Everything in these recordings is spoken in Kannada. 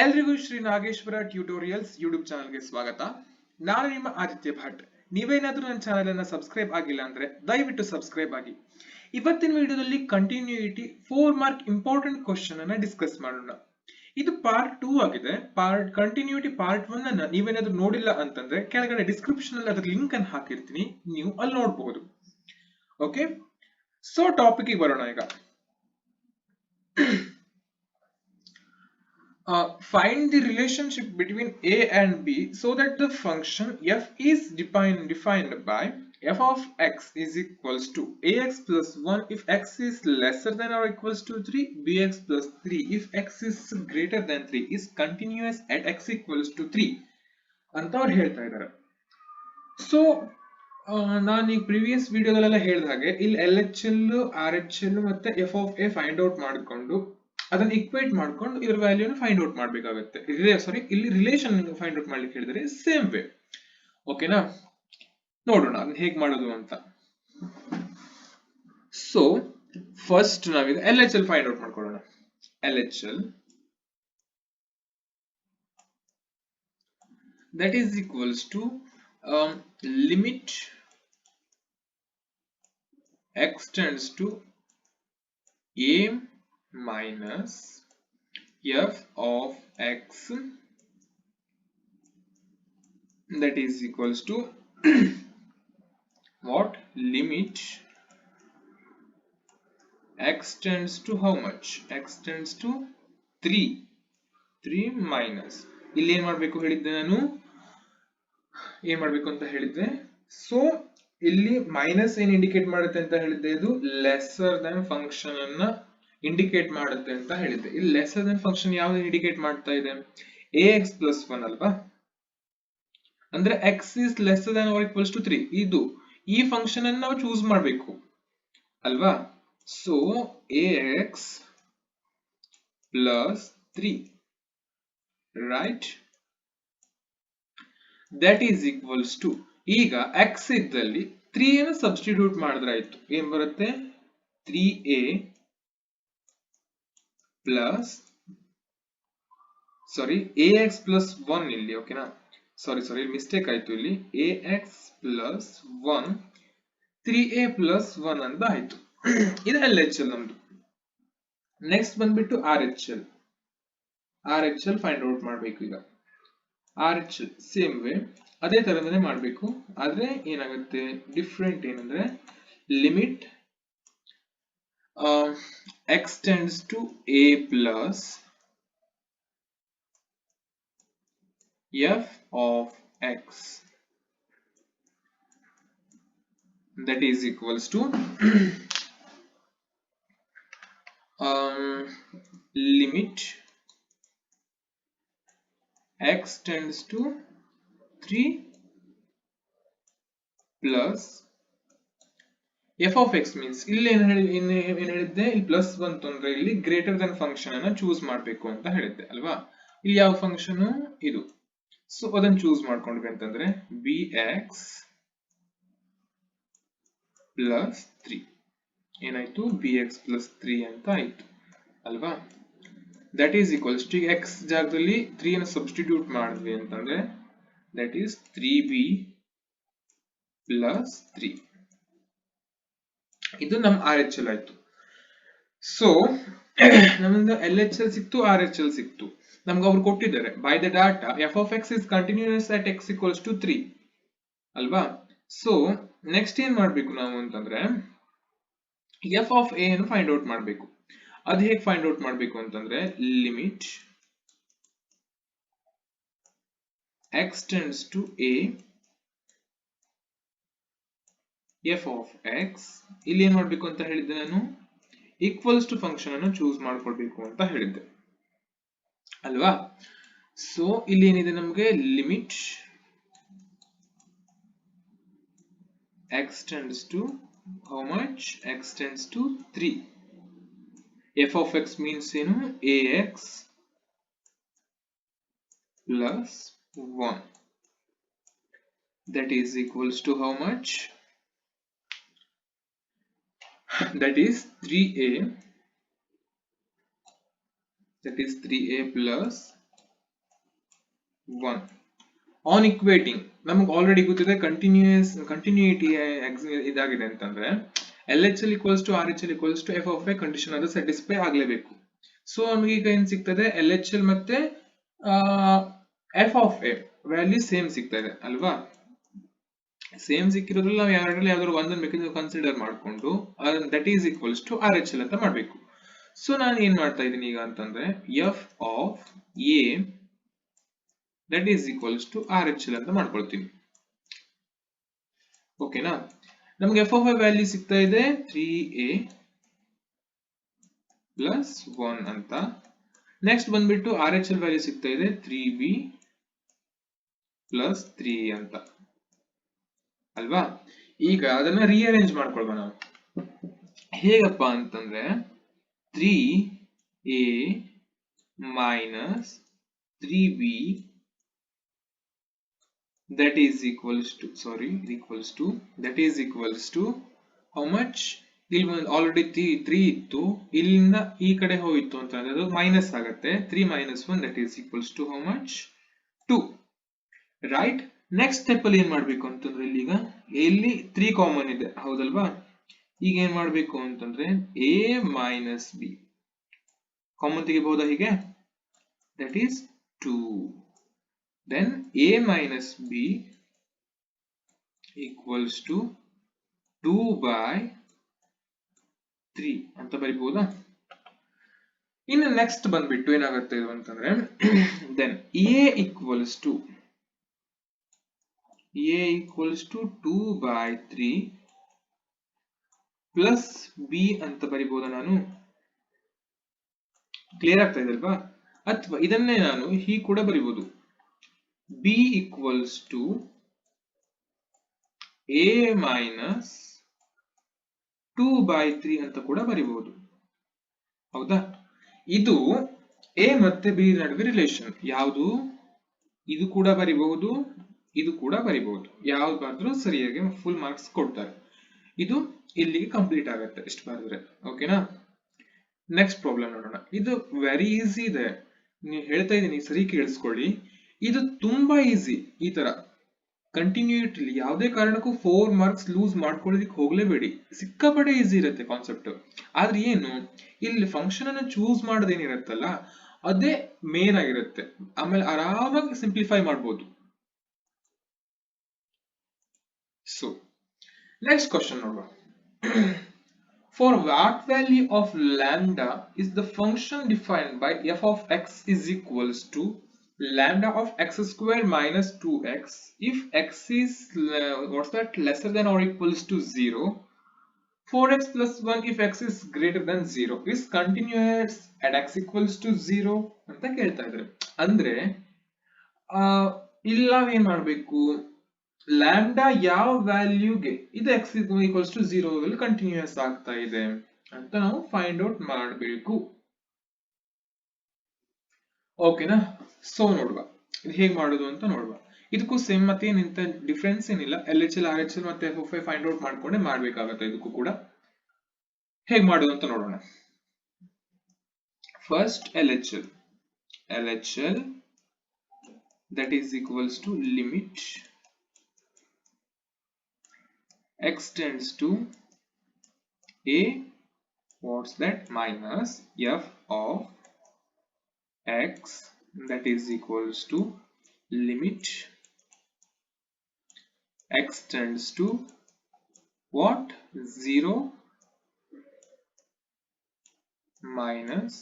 ಎಲ್ರಿಗೂ ಶ್ರೀ ನಾಗೇಶ್ವರ ಟ್ಯೂಟೋರಿಯಲ್ಸ್ ಯೂಟ್ಯೂಬ್ ಚಾನಲ್ಗೆ ಸ್ವಾಗತ. ನಾನು ನಿಮ್ಮ ಆದಿತ್ಯ ಭಟ್. ನೀವೇನಾದ್ರೂ ನನ್ನ ಚಾನೆಲ್ ಅನ್ನ ಸಬ್ಸ್ಕ್ರೈಬ್ ಆಗಿಲ್ಲ ಅಂದ್ರೆ ದಯವಿಟ್ಟು ಸಬ್ಸ್ಕ್ರೈಬ್ ಆಗಿ. ಇವತ್ತಿನ ವಿಡಿಯೋದಲ್ಲಿ ಕಂಟಿನ್ಯೂಟಿ 4 ಮಾರ್ಕ್ ಇಂಪಾರ್ಟೆಂಟ್ ಕ್ವಶನ್ ಅನ್ನ ಡಿಸ್ಕಸ್ ಮಾಡೋಣ. ಇದು ಪಾರ್ಟ್ 2 ಆಗಿದೆ. ಕಂಟಿನ್ಯೂಟಿ ಪಾರ್ಟ್ 1 ಅನ್ನ ನೀವೇನಾದ್ರೂ ನೋಡಿಲ್ಲ ಅಂತಂದ್ರೆ ಕೆಳಗಡೆ ಡಿಸ್ಕ್ರಿಪ್ಷನ್ ಅಲ್ಲಿ ಅದರ ಲಿಂಕ್ ಅನ್ನು ಹಾಕಿರ್ತೀನಿ, ನೀವು ಅಲ್ಲಿ ನೋಡಬಹುದು. ಓಕೆ, ಸೊ ಟಾಪಿಕ್ ಗೆ ಬರೋಣ ಈಗ. Find the relationship between a and b so that the function f is defined by f of x is equals to ax plus 1 if x is lesser than or equals to 3, bx plus 3 if x is greater than 3 is continuous at x equals to 3 ಅಂತ ಅವ್ರು ಹೇಳ್ತಾ ಇದ್ದಾರೆ. ಸೊ ನಾನು ಈ ಪ್ರೀವಿಯಸ್ ವಿಡಿಯೋದಲ್ಲೆಲ್ಲ ಹೇಳಿದ ಹಾಗೆ ಇಲ್ಲಿ L H L, R H L ಮತ್ತೆ F of A find out ಮಾಡಿಕೊಂಡು ಅದನ್ನ ಇಕ್ವೇಟ್ ಮಾಡ್ಕೊಂಡು ಇದ್ರ ವ್ಯಾಲ್ಯೂನ ಫೈಂಡ್ ಔಟ್ ಮಾಡ್ಬೇಕಾಗುತ್ತೆ. ಇಲ್ಲಿ ರಿಲೇಷನ್ ಫೈಂಡ್ ಔಟ್ ಮಾಡ್ಲಿಕ್ಕೆ ಹೇಳಿದರೆ ಸೇಮ್ ವೇ. ಓಕೆನಾ, ನೋಡೋಣ ಅದನ್ನ ಹೇಗೆ ಮಾಡೋದು ಅಂತ. ಸೊ ಫಸ್ಟ್ ನಾವೀಗ L H L find out ಮಾಡ್ಕೊಳ್ಳೋಣ. L H L that is equals to limit x tends to a minus f of x that is equals to what? Limit x tends to how much? X tends to 3 minus ಇಲ್ಲಿ ಏನು ಮಾಡಬೇಕು ಹೇಳಿದ್ದೆ ನಾನು, ಏನು ಮಾಡಬೇಕು ಅಂತ ಹೇಳಿದ್ದೆ. ಸೊ ಇಲ್ಲಿ ಮೈನಸ್ ಏನ್ ಇಂಡಿಕೇಟ್ ಮಾಡುತ್ತೆ ಅಂತ ಹೇಳಿದ್ದೆ, ಇದು ಲೆಸರ್ ದನ್ ಫಂಕ್ಷನ್ ಅನ್ನ ಇಂಡಿಕೇಟ್ ಮಾಡುತ್ತೆ ಅಂತ ಹೇಳಿದ್ದೆ. ಇಲ್ಲಿ ಲೆಸರ್ ದನ್ ಫಂಕ್ಷನ್ ಯಾವ್ದು ಇಂಡಿಕೇಟ್ ಮಾಡ್ತಾ ಇದೆ? ax plus 1 ಅಲ್ವಾ, ಅಂದ್ರೆ x is lesser than or equals to 3. ಇದು ಈ ಫಂಕ್ಷನ್ ಅನ್ನು ನಾವು ಚೂಸ್ ಮಾಡಬೇಕು ಅಲ್ವಾ. So ax plus 3 right, that is equals to, ಈಗ x ಇದ್ದಲ್ಲಿ 3 ಅನ್ನು ಸಬ್ಸ್ಟಿಟ್ಯೂಟ್ ಮಾಡಿದ್ರೆ ಆಯ್ತು. ಏನ್ ಬರುತ್ತೆ? 3a ಪ್ಲಸ್ ax plus 1 ಇಲ್ಲಿ. ಓಕೆನಾ, ಸಾರಿ ಮಿಸ್ಟೇಕ್ ಆಯ್ತು. ಇಲ್ಲಿ ax plus 1 3a plus 1 ಅಂತ ಆಯ್ತು. ಇದು ಎಲ್ ಎಚ್ ಎಲ್ ನಮ್ದು. ನೆಕ್ಸ್ಟ್ ಬಂದ್ಬಿಟ್ಟು R H L find out ಮಾಡ್ಬೇಕು. ಈಗ R H L same way ಅದೇ ತರನೇ ಮಾಡಬೇಕು, ಆದ್ರೆ ಏನಾಗುತ್ತೆ ಡಿಫ್ರೆಂಟ್ ಏನಂದ್ರೆ limit x tends to a plus f of x that is equals to limit x tends to 3 plus f of x means ಇಲ್ಲಿ ಏನು ಹೇಳಿದ್ದೆ, ಇಲ್ಲಿ ಪ್ಲಸ್ ಬಂತು ಅಂದ್ರೆ ಇಲ್ಲಿ ಗ್ರೇಟರ್ ದನ್ ಫಂಕ್ಷನ್ ಅನ್ನ ಚೂಸ್ ಮಾಡಬೇಕು ಅಂತ ಹೇಳಿದ್ದೆ ಅಲ್ವಾ. ಇಲ್ಲಿ ಯಾವ ಫಂಕ್ಷನ್ ಇದು, ಸೊ ಅದನ್ನ ಚೂಸ್ ಮಾಡ್ಕೊಂಡ್ವಿ ಅಂತಂದ್ರೆ bx plus 3 ಏನಾಯ್ತು, bx plus 3 ಅಂತ ಆಯ್ತು ಅಲ್ವಾ. That is equals to x ಜಾಗದಲ್ಲಿ 3 ಅನ್ನು ಸಬ್ಸ್ಟಿಟ್ಯೂಟ್ ಮಾಡಿದ್ವಿ ಅಂತಂದ್ರೆ ದಟ್ ಈಸ್ 3b plus 3. ಇದು ನಮ್ಮ ಆರ್ ಎಚ್ ಎಲ್ ಆಯ್ತು. ಸೊ ನಮ್ದು ಎಲ್ ಎಚ್ ಎಲ್ ಸಿಕ್ತು, ಆರ್ ಎಚ್ ಎಲ್ ಸಿಕ್ತು. ನಮ್ಗೆ ಅವ್ರು ಕೊಟ್ಟಿದ್ದಾರೆ by the data f of x is continuous at x equals to 3 ಅಲ್ವಾ. ಸೊ ನೆಕ್ಸ್ಟ್ ಏನ್ ಮಾಡ್ಬೇಕು ನಾವು ಅಂತಂದ್ರೆ ಎಫ್ ಆಫ್ ಎ ಅನ್ನು ಫೈಂಡ್ ಔಟ್ ಮಾಡ್ಬೇಕು. ಅದು ಹೇಗೆ ಫೈಂಡ್ ಔಟ್ ಮಾಡ್ಬೇಕು ಅಂತಂದ್ರೆ limit x tends to a f of x, ಇಲ್ಲಿ ಏನ್ ಮಾಡ್ಬೇಕು ಅಂತ ಹೇಳಿದ್ದೆ ನಾನು, ಈಕ್ವಲ್ಸ್ ಟು ಫಂಕ್ಷನ್ ಅನ್ನು ಚೂಸ್ ಮಾಡ್ಕೊಳ್ಬೇಕು ಅಂತ ಹೇಳಿದ್ದೆ ಅಲ್ವಾ. ಸೊ ಇಲ್ಲಿ ಏನಿದೆ ನಮ್ಗೆ limit x tends to how much? X tends to 3. f of x means ಏನು, ax plus 1 that is equals to how much? That is 3a, that is 3a plus 1 on ಇಕ್ವೇಟಿಂಗ್ ನಮಗೆ ಆಲ್ರೆಡಿ ಗೊತ್ತಿದೆ ಕಂಟಿನ್ಯೂಟಿ ಇದಾಗಿದೆ ಅಂತಂದ್ರೆ LHL equals to RHL equals to f of a condition ಅದು ಸ್ಯಾಟಿಸ್ಫೈ ಆಗಲೇಬೇಕು. ಸೊ ನಮಗೆ ಈಗ ಏನ್ ಸಿಗ್ತದೆ LHL ಮತ್ತೆ f of a value same ಸಿಗ್ತಾ ಇದೆ ಅಲ್ವಾ. ಸೇಮ್ ಸಿಕ್ಕಿರೋದ್ರಲ್ಲಿ ನಾವು ಎರಡರಲ್ಲಿ ಯಾವ್ದಾದ್ರು ಒಂದನ್ನು ಬೇಕಿದ್ರೆ ಕನ್ಸಿಡರ್ ಮಾಡಿಕೊಂಡು that is equals to RHL ಅಂತ ಮಾಡಬೇಕು. ಸೊ ನಾನು ಏನ್ ಮಾಡ್ತಾ ಇದ್ದೀನಿ ಈಗ ಅಂತಂದ್ರೆ f of a that is equals to RHL ಅಂತ ಮಾಡ್ಕೊಳ್ತೀನಿ. ಓಕೆನಾ, ನಮಗೆ f of a ವ್ಯಾಲ್ಯೂ ಸಿಗ್ತಾ ಇದೆ 3a plus 1 ಅಂತ. ನೆಕ್ಸ್ಟ್ ಬಂದ್ಬಿಟ್ಟು RHL ವ್ಯಾಲ್ಯೂ ಸಿಗ್ತಾ ಇದೆ 3b plus 3 ಅಂತ ಅಲ್ವಾ. ಈಗ ಅದನ್ನ ರೀಅರೇಂಜ್ ಮಾಡ್ಕೊಳ್ವಾ ನಾವು. ಹೇಗಪ್ಪ ಅಂತಂದ್ರೆ 3a minus 3b that is equals to how much? ಇಲ್ಲಿ ಆಲ್ರೆಡಿ 3 ಇತ್ತು, ಇಲ್ಲಿಂದ ಈ ಕಡೆ ಹೋಯಿತು ಅಂತಂದ್ರೆ ಅದು ಮೈನಸ್ ಆಗುತ್ತೆ. 3 minus 1 that is equals to how much? 2, right. Next step ಅಲ್ಲಿ ಏನ್ ಮಾಡ್ಬೇಕು ಅಂತಂದ್ರೆ ಇಲ್ಲಿ 3 ಕಾಮನ್ ಇದೆ ಹೌದಲ್ವಾ. ಈಗ ಏನ್ ಮಾಡ್ಬೇಕು ಅಂತಂದ್ರೆ a minus b ಕಾಮನ್ ತೆಗಿಬಹುದಾ ಹೀಗೆ, that is 2. then a minus b equals to 2 by 3 ಅಂತ ಬರಿಬಹುದಾ. ಇನ್ನು ನೆಕ್ಸ್ಟ್ ಬಂದ್ಬಿಟ್ಟು ಏನಾಗುತ್ತೆ ಇದು ಅಂತಂದ್ರೆ then a equals to 2 by 3 plus b ಅಂತ ಬರಿಬಹುದಾ ನಾನು. ಕ್ಲಿಯರ್ ಆಗ್ತಾ ಇದೆ ಅಲ್ವಾ. ಅಥವಾ ಇದನ್ನೇ ನಾನು ಹೀಗೆ ಕೂಡ ಬರಿಬಹುದು, b equals to a minus 2 by 3 ಅಂತ ಕೂಡ ಬರಿಬಹುದು ಹೌದಾ. ಇದು a ಮತ್ತೆ b ನಡುವೆ ರಿಲೇಶನ್ ಯಾವುದು, ಇದು ಕೂಡ ಬರಿಬಹುದು, ಇದು ಕೂಡ ಬರಿಬಹುದು, ಯಾವ್ದು ಬಂದ್ರೂ ಸರಿಯಾಗಿ ಫುಲ್ ಮಾರ್ಕ್ಸ್ ಕೊಡ್ತಾರೆ. ಇದು ಇಲ್ಲಿಗೆ ಕಂಪ್ಲೀಟ್ ಆಗುತ್ತೆ ಇಷ್ಟು ಬರೆದ್ರೆ. ಓಕೆನಾ, ನೆಕ್ಸ್ಟ್ ಪ್ರಾಬ್ಲಮ್ ನೋಡೋಣ. ಇದು ವೆರಿ ಈಸಿ ಇದೆ, ನೀವು ಹೇಳ್ತಾ ಇದ್ದೀನಿ ಸರಿ ಕೇಳಿಸ್ಕೊಳ್ಳಿ. ಇದು ತುಂಬಾ ಈಸಿ. ಈ ತರ ಕಂಟಿನ್ಯೂಟಿ ಯಾವುದೇ ಕಾರಣಕ್ಕೂ 4 ಮಾರ್ಕ್ಸ್ ಲೂಸ್ ಮಾಡ್ಕೊಳ್ಳೋದಕ್ಕೆ ಹೋಗ್ಲೇಬೇಡಿ, ಸಿಕ್ಕಾಪಟ್ಟೆ ಈಸಿ ಇರುತ್ತೆ ಕಾನ್ಸೆಪ್ಟ್. ಆದ್ರೆ ಏನು ಇಲ್ಲಿ ಫಂಕ್ಷನ್ ಅನ್ನು ಚೂಸ್ ಮಾಡೋದೇನಿರುತ್ತಲ್ಲ ಅದೇ ಮೇನ್ ಆಗಿರುತ್ತೆ, ಆಮೇಲೆ ಆರಾಮಾಗಿ ಸಿಂಪ್ಲಿಫೈ ಮಾಡ್ಬೋದು. ಸೊ ನೆಕ್ಸ್ಟ್ ಕ್ವಶನ್ ನೋಡುವ. For what value of lambda is the function defined by f of x is equals to lambda of x square minus 2x if x is lesser than or equals to 0, 4x plus 1 if x is greater than 0 is continuous at x equals to 0 ಅಂತ ಕೇಳ್ತಾ ಇದ್ದಾರೆ. ಅಂದ್ರೆ ಇಲ್ಲಿ ನಾವೇನ್ ಮಾಡ್ಬೇಕು, ಲ್ಯಾಂಬ್ಡಾ ಯಾವ ವ್ಯಾಲ್ಯೂಗೆ ಇದು x equals to 0 ಅಲ್ಲಿ ಕಂಟಿನ್ಯೂಸ್ ಆಗ್ತಾ ಇದೆ ಅಂತ ನಾವು ಫೈಂಡ್ ಔಟ್ ಮಾಡಬೇಕು. ಓಕೆನಾ, ಸೊ ನೋಡುವ ಇದು ಹೇಗೆ ಮಾಡೋದು ಅಂತ ನೋಡುವ. ಇದಕ್ಕೂ ಸೇಮ್ ಮತ್ತೆ ಏನಿಂತ ಡಿಫ್ರೆನ್ಸ್ ಏನಿಲ್ಲ, LHL RHL ಮತ್ತೆ f of a find out ಮಾಡ್ಕೊಂಡೆ ಮಾಡ್ಬೇಕಾಗತ್ತೆ. ಇದಕ್ಕೂ ಕೂಡ ಹೇಗೆ ಮಾಡೋದು ಅಂತ ನೋಡೋಣ. First LHL that is equals to limit x tends to a, what's that, minus f of x that is equals to limit x tends to what, 0 minus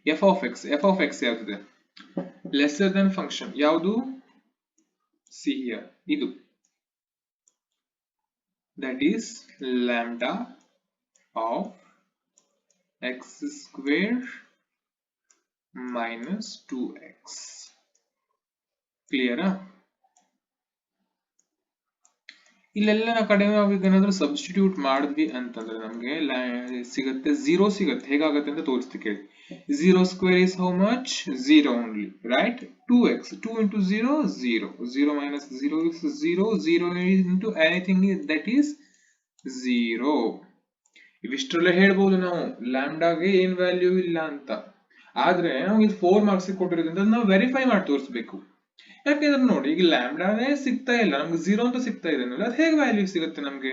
f of x. f of x ಯಾವ್ದಿದೆ, lesser than function ಯಾವುದು, see here ಇದು, that is lambda of x square minus 2x. ಕ್ಲಿಯರಾ. ಇಲ್ಲೆಲ್ಲ ಕಡಿಮೆ ಏನಾದ್ರೂ ಸಬ್ಸ್ಟಿಟ್ಯೂಟ್ ಮಾಡಿದ್ವಿ ಅಂತಂದ್ರೆ ನಮ್ಗೆ ಸಿಗುತ್ತೆ 0 ಸಿಗುತ್ತೆ. ಹೇಗಾಗುತ್ತೆ ಅಂತ ತೋರಿಸ್ತಿ ಕೇಳಿ. 0 square is how much, 0 only, right? 2x, 2 into 0 0, 0 minus 0 is 0, 0 into anything that is 0. ಇವಿಷ್ಟರಲ್ಲೇ ಹೇಳ್ಬೋದು ನಾವು ಲ್ಯಾಂಬ್ಡಾಗೆ ಏನ್ ವ್ಯಾಲ್ಯೂ ಇಲ್ಲ ಅಂತ. ಆದ್ರೆ ನಾವು ಇದು 4 ಮಾರ್ಕ್ಸ್ ಕೊಟ್ಟಿರೋದ್ರಿಂದ ನಾವು ವೆರಿಫೈ ಮಾಡಿ ತೋರಿಸ್ಬೇಕು. ಯಾಕೆಂದ್ರೆ ನೋಡಿ ಈಗ ಲ್ಯಾಂಬ್ಡಾನೇ ಸಿಗ್ತಾ ಇಲ್ಲ ನಮ್ಗೆ 0 ಅಂತ ಸಿಗ್ತಾ ಇದೆ ಅದು ಹೇಗೆ ವ್ಯಾಲ್ಯೂ ಸಿಗುತ್ತೆ ನಮ್ಗೆ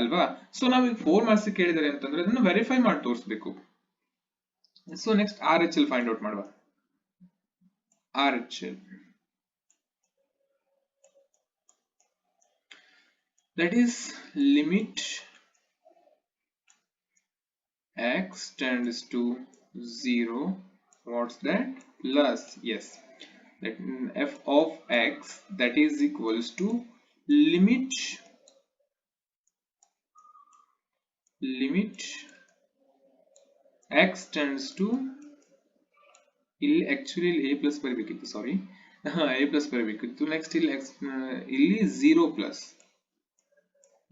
ಅಲ್ವಾ. ಸೊ ನಾವೀಗ 4 ಮಾರ್ಕ್ಸ್ ಕೇಳಿದರೆ ಅಂತಂದ್ರೆ ಅದನ್ನ ವೆರಿಫೈ ಮಾಡಿ ತೋರಿಸ್ಬೇಕು. So next RHL find out ಮಾಡುವ. RHL that is limit x tends to 0, what's that, plus, yes, that f of x that is equals to limit x tends to, ಇಲ್ಲಿ actually a plus ಬರಬೇಕಿತ್ತು, ಸಾರಿ a plus ಬರಬೇಕಿತ್ತು. ನೆಕ್ಸ್ಟ್ ಇಲ್ಲಿ ಇಲ್ಲಿ 0 plus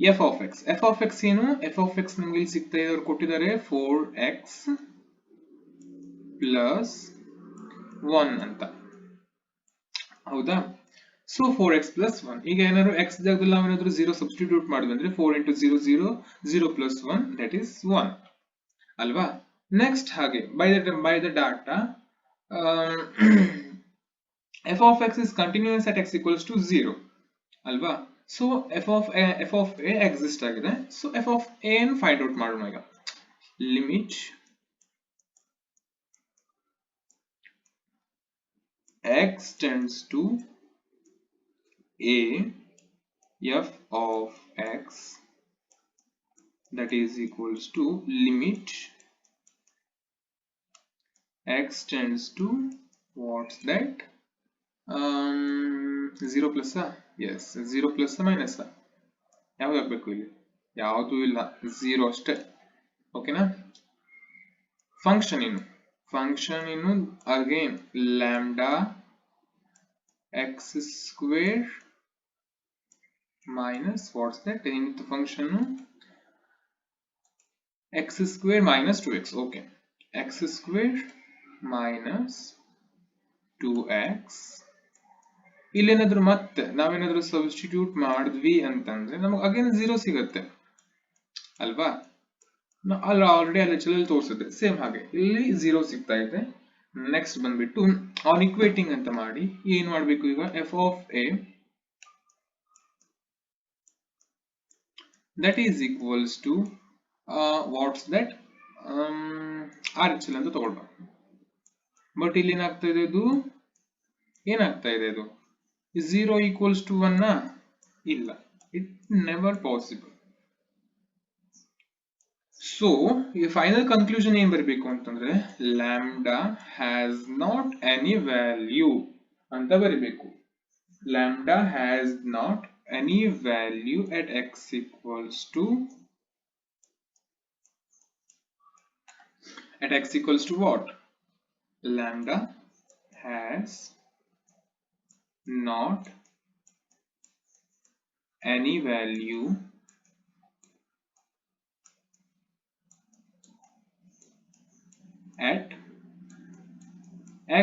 f of x. f of x ಏನು, f of x ನಮಗೆ ಇಲ್ಲಿ ಸಿಗ್ತಾ ಇದೆ, ಅವರು ಕೊಟ್ಟಿದ್ದಾರೆ 4x ಪ್ಲಸ್ 1 ಅಂತ, ಹೌದಾ. ಸೊ 4x ಪ್ಲಸ್ 1, ಈಗ ಏನಾದ್ರು x ಜಾಗದಲ್ಲಿ ನಾವೇನಾದ್ರೂ 0 ಸಬ್ಸ್ಟಿಟ್ಯೂಟ್ ಮಾಡಿದ್ವಿ ಅಂದ್ರೆ 4 into 0 0, 0 plus 1 that is 1 ಅಲ್ವಾ. ನೆಕ್ಸ್ಟ್ ಹಾಗೆ by the data f of x is continuous at x equals to 0 ಅಲ್ವಾ. So f of a exist ಆಗಿದೆ. ಸೊ f of a ಅನ್ನು ಫೈಂಡ್ ಔಟ್ ಮಾಡೋಣ ಈಗ. Limit x tends to a f of x that is equals to limit x tends to, what's that, 0 plus, yes, 0 plus minus, ಯಾವ್ದು ಹಾಕ್ಬೇಕು ಇಲ್ಲಿ, ಯಾವುದು ಇಲ್ಲ, 0 ಅಷ್ಟೇ, ಓಕೆನಾ. ಫಂಕ್ಷನ್ ಇನ್ನು again lambda x square minus, what's that, ಏನಿತ್ತು function, x square minus 2x, okay, x square minus 2x. ಇಲ್ಲೇನಾದ್ರೂ ಮತ್ತೆ ನಾವೇನಾದ್ರೂ ಸಬ್ಸ್ಟಿಟ್ಯೂಟ್ ಮಾಡಿದ್ವಿ ಅಂತಂದ್ರೆ ನಮಗೆ ಅಗೇನ್ 0 ಸಿಗುತ್ತೆ ಅಲ್ವಾ. ಅಲ್ಲಿ ಆಲ್ರೆಡಿ RHL ಅಲ್ಲಿ ತೋರಿಸಿದೆ, ಸೇಮ್ ಹಾಗೆ ಇಲ್ಲಿ 0 ಸಿಗ್ತಾ ಇದೆ. ನೆಕ್ಸ್ಟ್ ಬಂದ್ಬಿಟ್ಟು ಆನ್ ಇಕ್ವೇಟಿಂಗ್ ಅಂತ ಮಾಡಿ ಏನ್ ಮಾಡ್ಬೇಕು ಈಗ, f of a that is equals to what's that, RHL ಅಂತ ತಗೊಳ್ಬೇಕು. ಬಟ್ ಇಲ್ಲಿ ಏನಾಗ್ತಾ ಇದೆ, ಏನಾಗ್ತಾ ಇದೆ, 0 equals to 1 ಇಲ್ಲ, it never possible. ಸೊ ಈ ಫೈನಲ್ ಕನ್ಕ್ಲೂಷನ್ ಏನ್ ಬರಬೇಕು ಅಂತಂದ್ರೆ lambda has not any value ಅಂತ ಬರೀಬೇಕು. Lambda has not any value at x equals to, what, lambda has not any value at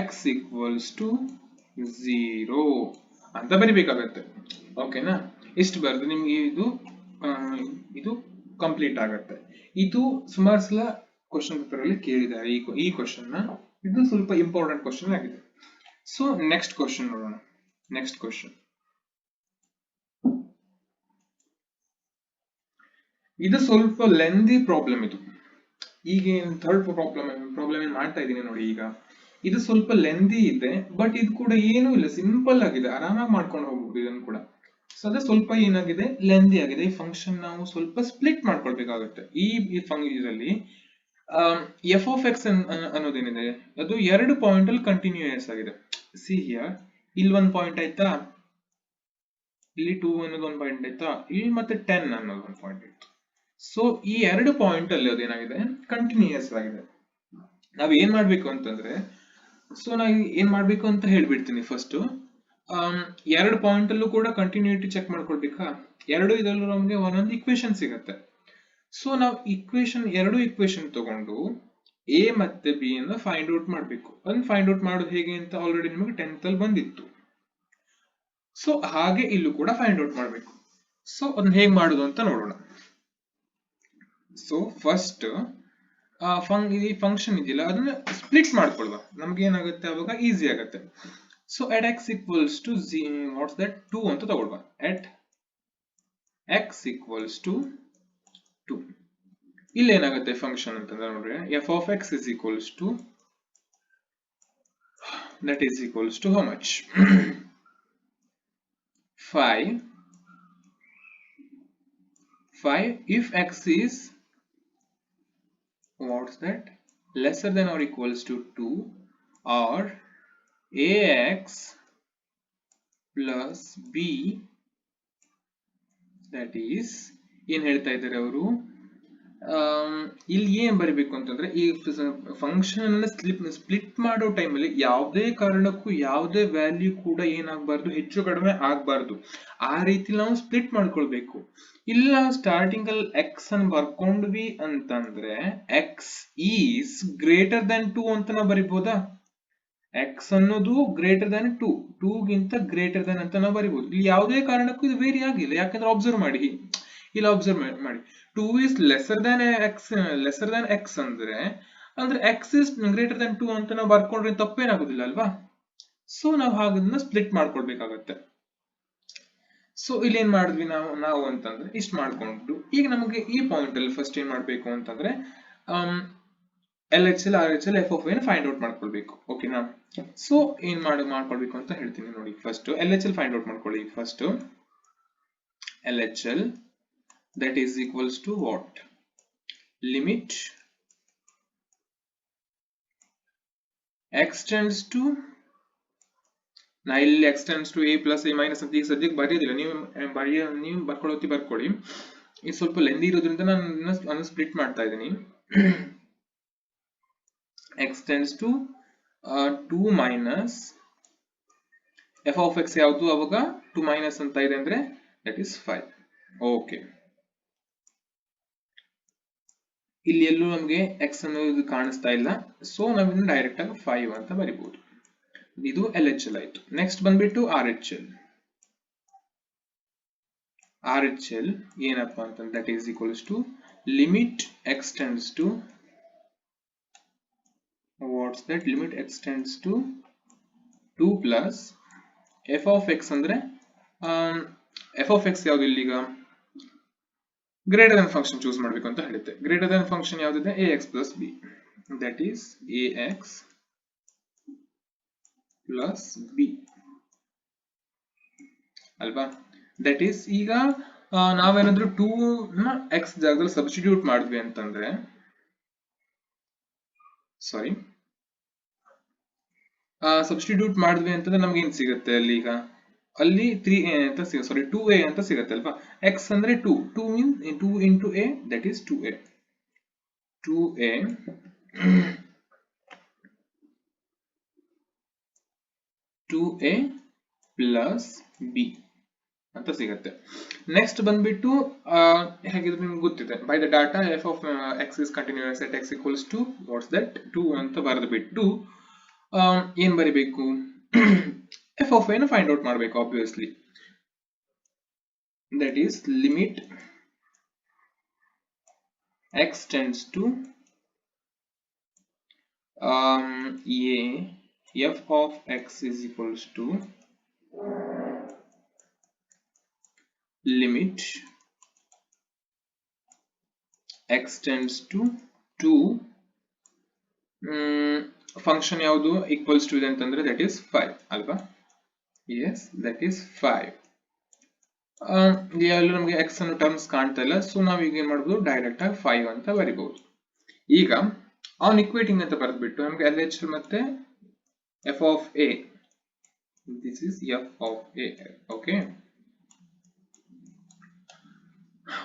x equals to 0 ಅಂತ ಬರಿಬೇಕಾಗತ್ತೆ, ಓಕೆನಾ. ಇಷ್ಟು ಬರೆದು ನಿಮ್ಗೆ ಇದು ಕಂಪ್ಲೀಟ್ ಆಗತ್ತೆ. ಇದು ಸುಮಾರು ಸಲ ಕ್ವಶನ್ ಪೇಪರ್ ಅಲ್ಲಿ ಕೇಳಿದ್ದಾರೆ ಈ ಕ್ವಶನ್ ನ, ಇದು ಸ್ವಲ್ಪ ಇಂಪಾರ್ಟೆಂಟ್ ಕ್ವಶನ್ ಆಗಿದೆ. ಸೊ ನೆಕ್ಸ್ಟ್ ಕ್ವಶನ್ ನೋಡೋಣ. ನೆಕ್ಸ್ಟ್ ಕ್ವಶನ್ ಇದು ಸ್ವಲ್ಪ ಲೆಂದಿ ಪ್ರಾಬ್ಲಮ್. ಈಗ ಥರ್ಡ್ ಪ್ರಾಬ್ಲಮ್ ಏನ್ ಮಾಡ್ತಾ ಇದ್ದೀನಿ ನೋಡಿ, ಈಗ ಇದು ಸ್ವಲ್ಪ ಲೆಂದಿ ಇದೆ, ಬಟ್ ಇದು ಕೂಡ ಏನೂ ಇಲ್ಲ, ಸಿಂಪಲ್ ಆಗಿದೆ, ಆರಾಮಾಗಿ ಮಾಡ್ಕೊಂಡು ಹೋಗ್ಬೋದು ಇದನ್ನು ಕೂಡ. ಸೊ ಅದೇ ಸ್ವಲ್ಪ ಏನಾಗಿದೆ, ಲೆಂದಿ ಆಗಿದೆ. ಈ ಫಂಕ್ಷನ್ ನಾವು ಸ್ವಲ್ಪ ಸ್ಪ್ಲಿಟ್ ಮಾಡ್ಕೊಳ್ಬೇಕಾಗುತ್ತೆ. ಇದರಲ್ಲಿ f of x ಅನ್ನೋದೇನಿದೆ ಅದು 2 ಪಾಯಿಂಟ್ ಅಲ್ಲಿ ಕಂಟಿನ್ಯೂಯಸ್ ಆಗಿದೆ. ಸಿ ಹಿಯರ್, ಇಲ್ಲಿ 1 ಪಾಯಿಂಟ್ ಆಯ್ತಾ, ಇಲ್ಲಿ 2 ಅನ್ನೋದು 1 ಪಾಯಿಂಟ್ ಆಯ್ತಾ, ಇಲ್ಲಿ ಮತ್ತೆ 10 ಅನ್ನೋದು 1 ಪಾಯಿಂಟ್ ಆಯ್ತು. ಸೊ ಈ 2 ಪಾಯಿಂಟ್ ಅಲ್ಲಿ ಅದೇನಾಗಿದೆ, ಕಂಟಿನ್ಯೂಯಸ್ ಆಗಿದೆ. ನಾವ್ ಏನ್ ಮಾಡ್ಬೇಕು ಅಂತಂದ್ರೆ, ಸೊ ನಾವು ಏನ್ ಮಾಡ್ಬೇಕು ಅಂತ ಹೇಳ್ಬಿಡ್ತೀನಿ. ಫಸ್ಟ್ 2 ಪಾಯಿಂಟ್ ಅಲ್ಲೂ ಕೂಡ ಕಂಟಿನ್ಯೂಟಿ ಚೆಕ್ ಮಾಡ್ಕೊಳ್ಬೇಕಾ, ಇದರಲ್ಲೂ ನಮ್ಗೆ ಒಂದೊಂದು ಇಕ್ವೇಶನ್ ಸಿಗತ್ತೆ. ಸೊ ನಾವು ಎರಡು ಇಕ್ವೇಶನ್ ತಗೊಂಡು a ಮತ್ತೆ b ಅನ್ನು ಫೈಂಡ್ ಔಟ್ ಮಾಡ್ಬೇಕು. ಅದನ್ನ ಫೈಂಡ್ ಔಟ್ ಮಾಡೋದು ಹೇಗೆ ಅಂತ ಆಲ್ರೆಡಿ ನಿಮಗೆ 10th ಅಲ್ಲಿ ಬಂದಿತ್ತು. ಸೊ ಹಾಗೆ ಇಲ್ಲೂ ಕೂಡ ಫೈಂಡ್ ಔಟ್ ಮಾಡ್ಬೇಕು. ಸೊ ಅದನ್ನ ಹೇಗೆ ಮಾಡೋದು ಅಂತ ನೋಡೋಣ. ಸೊ ಫಸ್ಟ್ ಈ ಫಂಕ್ಷನ್ ಇದೆಯಲ್ಲ ಅದನ್ನ ಸ್ಪ್ಲಿಟ್ ಮಾಡ್ಕೊಳ್ಳುವ, ನಮ್ಗೆ ಏನಾಗುತ್ತೆ ಅವಾಗ ಈಸಿ ಆಗುತ್ತೆ. So at x equals to what's that 2 ಅಂತ ತಗೊಳ್ಳುವ. at x equals to 2 ಇಲ್ಲಿ ಏನಾಗುತ್ತೆ ಫಂಕ್ಷನ್ ಅಂತಂದ್ರೆ ನೋಡ್ರಿ f of x is equals to that is equals to how much 5 if x is what's that lesser than or equals to 2 or ax plus b that is ಏನು ಹೇಳ್ತಾ ಇದ್ದಾರೆ ಅವರು ಇಲ್ಲಿ ಏನ್ ಬರಬೇಕು ಅಂತಂದ್ರೆ ಈ ಫಂಕ್ಷನ್ ಅನ್ನ ಸ್ಪ್ಲಿಟ್ ಮಾಡೋ ಟೈಮಲ್ಲಿ ಯಾವುದೇ ಕಾರಣಕ್ಕೂ ಯಾವುದೇ ವ್ಯಾಲ್ಯೂ ಕೂಡ ಏನಾಗಬಾರ್ದು ಹೆಚ್ಚು ಕಡಿಮೆ ಆಗಬಾರ್ದು ಆ ರೀತಿ ನಾವು ಸ್ಪ್ಲಿಟ್ ಮಾಡ್ಕೊಳ್ಬೇಕು ಇಲ್ಲ ಸ್ಟಾರ್ಟಿಂಗ್ ಅಲ್ಲಿ ಎಕ್ಸ್ ಅನ್ನು ಬರ್ಕೊಂಡ್ವಿ ಅಂತಂದ್ರೆ ಎಕ್ಸ್ ಈಸ್ ಗ್ರೇಟರ್ ದನ್ 2 ಅಂತ ನಾವು ಬರಿಬಹುದಾ ಎಕ್ಸ್ ಅನ್ನೋದು ಗ್ರೇಟರ್ ದನ್ 2 ಗಿಂತ ಗ್ರೇಟರ್ ದನ್ ಅಂತ ನಾವು ಬರಿಬಹುದು ಇಲ್ಲಿ ಯಾವುದೇ ಕಾರಣಕ್ಕೂ ಇದು ವೇರಿ ಆಗಿಲ್ಲ ಯಾಕಂದ್ರೆ ಅಬ್ಸರ್ವ್ ಮಾಡಿ ಇಲ್ಲ ಅಬ್ಸರ್ವ್ ಮಾಡಿ 2 is lesser than x ಅಂದ್ರೆ x is greater than 2 ಅಂತ ನಾವು ಬರ್ಕೊಂಡ್ರೆ ತಪ್ಪೇನಾಗೋದಿಲ್ಲ ಅಲ್ವಾ ಸೊ ನಾವು ಹಾಗನ್ನ ಸ್ಪ್ಲಿಟ್ ಮಾಡ್ಕೊಳ್ಬೇಕಾಗತ್ತೆ ಸೊ ಇಲ್ಲಿ ಏನ್ ಮಾಡಿದ್ವಿ ನಾವು ಅಂತಂದ್ರೆ ಇಷ್ಟು ಮಾಡ್ಕೊಂಡು ಈಗ ನಮಗೆ ಈ ಪಾಯಿಂಟ್ ಅಲ್ಲಿ ಫಸ್ಟ್ ಏನ್ ಮಾಡ್ಬೇಕು ಅಂತಂದ್ರೆ LHL RHL f of a ನ ಫೈಂಡ್ ಔಟ್ ಮಾಡ್ಕೊಳ್ಬೇಕು ಓಕೆನಾ ಸೊ ಏನ್ ಮಾಡ್ಕೊಳ್ಬೇಕು ಅಂತ ಹೇಳ್ತೀನಿ ನೋಡಿ ಫಸ್ಟ್ LHL ಫೈಂಡ್ ಔಟ್ ಮಾಡ್ಕೊಳ್ಳಿ first LHL that is equals to what limit x tends to ನಾ ಇಲ್ಲಿ x tends to a plus a minus ಅಂತ ಈ ಸದ್ಯಕ್ಕೆ ಬರೆಯೋದಿಲ್ಲ ನೀವು ಬರ್ಕೊಳ್ಳಿ ಇದು ಸ್ವಲ್ಪ ಲೆಂದಿ ಇರೋದ್ರಿಂದ ನಾನು ಸ್ಪ್ಲಿಟ್ ಮಾಡ್ತಾ ಇದ್ದೀನಿ x tends to 2 minus f of x ಯಾವುದು ಅವಾಗ 2 minus ಅಂತ ಇದೆ ಅಂದ್ರೆ that is 5 ಓಕೆ ಇಲ್ಲಿ ಎಲ್ಲೂ ನಮಗೆ x ಅನ್ನೋದು ಕಾಣಿಸ್ತಾ ಇಲ್ಲ ಸೊ ನಾವು ಇನ್ನು ಡೈರೆಕ್ಟ್ ಆಗಿ 5 ಅಂತ ಬರಿಬಹುದು ಇದು LHL ಆಯ್ತು ನೆಕ್ಸ್ಟ್ ಬಂದ್ಬಿಟ್ಟು RHL ಏನಪ್ಪಾ ಅಂತಂದ್ರೆ that is equals to limit x tends to what's that limit x tends to 2 plus f of x ಅಂದ್ರೆ f of x ಯಾವುದು ಇಲ್ಲಿಗ greater than function choose ಮಾಡಬೇಕು ಅಂತ ಹೇಳುತ್ತೆ greater than function ಯಾವುದಿದೆ ax plus b that is ax plus b ಅಲ್ವಾ that is ಈಗ ನಾವೇನಾದ್ರೂ 2 ನ x ಜಾಗದಲ್ಲಿ ಸಬ್ಸ್ಟಿಟ್ಯೂಟ್ ಮಾಡಿದ್ವಿ ಅಂತಂದ್ರೆ ಸಬ್ಸ್ಟಿಟ್ಯೂಟ್ ಮಾಡಿದ್ವಿ ಅಂತಂದ್ರೆ ನಮಗೆ ಏನು ಸಿಗುತ್ತೆ ಅಲ್ಲಿ ಈಗ ಅಲ್ಲಿ 3a ಅಂತ ಸಿಗುತ್ತೆ 2a ಅಂತ ಸಿಗುತ್ತೆ ಅಲ್ವಾ x ಅಂದ್ರೆ 2 means 2 into a that is 2a plus b ಅಂತ ಸಿಗುತ್ತೆ ನೆಕ್ಸ್ಟ್ ಬಂದ್ಬಿಟ್ಟು ಹೇಗಿದ್ರೆ ನಿಮ್ಗೆ ಗೊತ್ತಿದೆ by the data f of x is continuous at x equals to what's that 2 ಅಂತ ಬರೆದ್ಬಿಟ್ಟು ಏನ್ ಬರಿಬೇಕು f of a ನ ಫೈಂಡ್ ಔಟ್ ಮಾಡಬೇಕು obviously that is limit x tends to a f of x is equals to limit x tends to 2 function ಯಾವುದು ಈಕ್ವಲ್ಸ್ ಟು ಇದೆ ಅಂತಂದ್ರೆ that is 5 ಅಲ್ವಾ yes that is 5 ಇಲ್ಲಿ ನಮಗೆ x ಅನ್ನೋ ಟರ್ಮ್ಸ್ ಕಾಣ್ತಾ ಇಲ್ಲ ಸೊ ನಾವು ಈಗ ಏನ್ ಮಾಡಬಹುದು ಡೈರೆಕ್ಟ್ ಆಗಿ 5 ಅಂತ ಬರಿಬಹುದು ಈಗ ಆನ್ ಈಕ್ವೇಟಿಂಗ್ ಅಂತ ಬರೆದ್ಬಿಟ್ಟು ನಮಗೆ LHL ಮತ್ತೆ f of a this is f of a okay